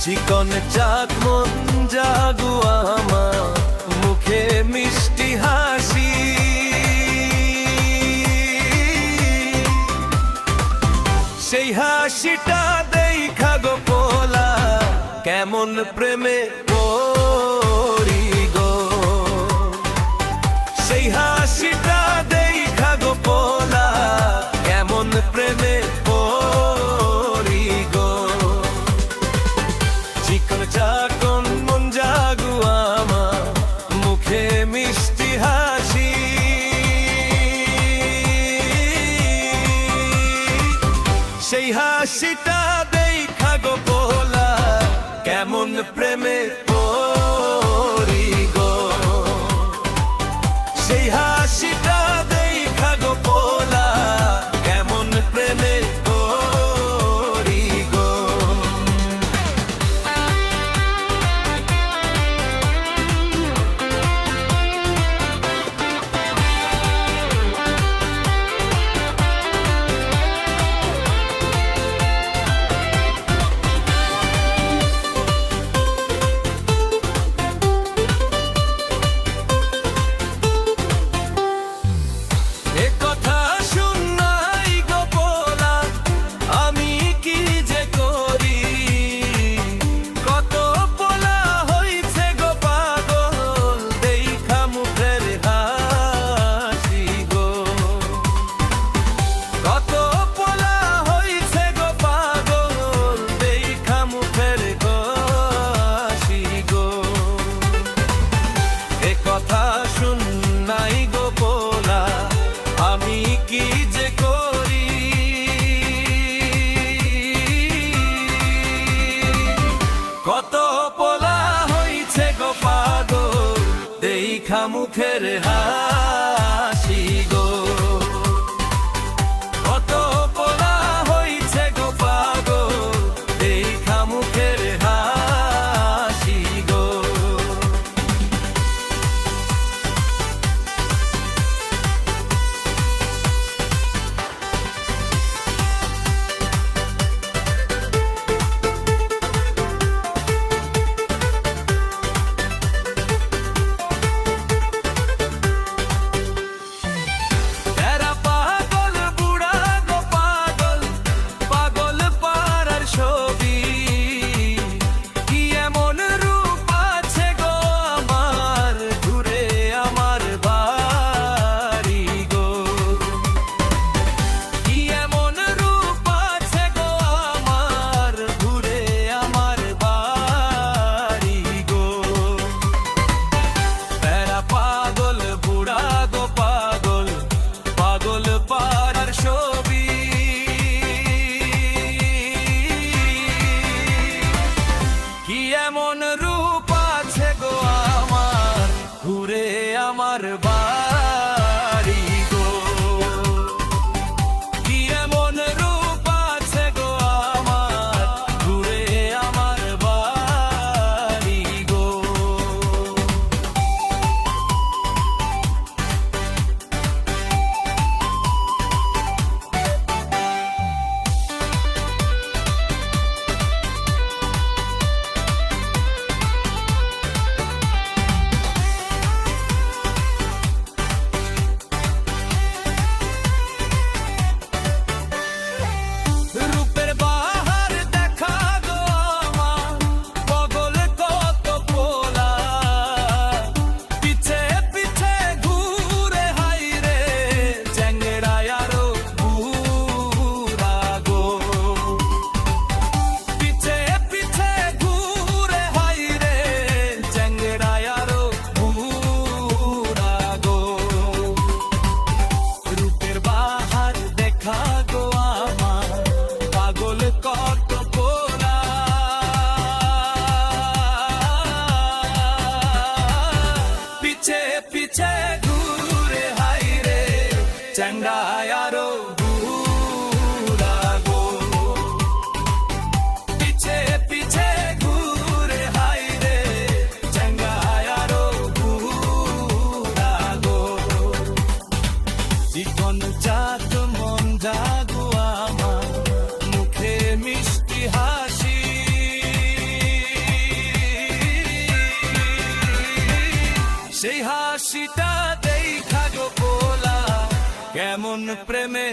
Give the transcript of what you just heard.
চিকন চাক মন জাগুয়া আমার মুখে মিষ্টি হাসি, সেই হাসিটা দেখা গো পোলা কেমন প্রেমে পড়ি গো, সেই হাসিটা দেখা গো পোলা কেমন প্রেমে পড়ি গো। চিকন চাকন মন জাগুয়া আমার মুখে মিষ্টি হাসি, সেই হাসিটা দেখা গো পোলা কেমন প্রেমে পড়ি গো, সেই হাসিটা দেখা গো পোলা কেমন প্রেমে পড়ি গো। কথা শুন নাই গো পোলা আমি কি যে করি, কত পোলা হইছে গো পাগল দেখা মুখের হাসি গো, কত পোলা হইছে গো পাগল দেখা মুখের হাসি গো। প্রেমে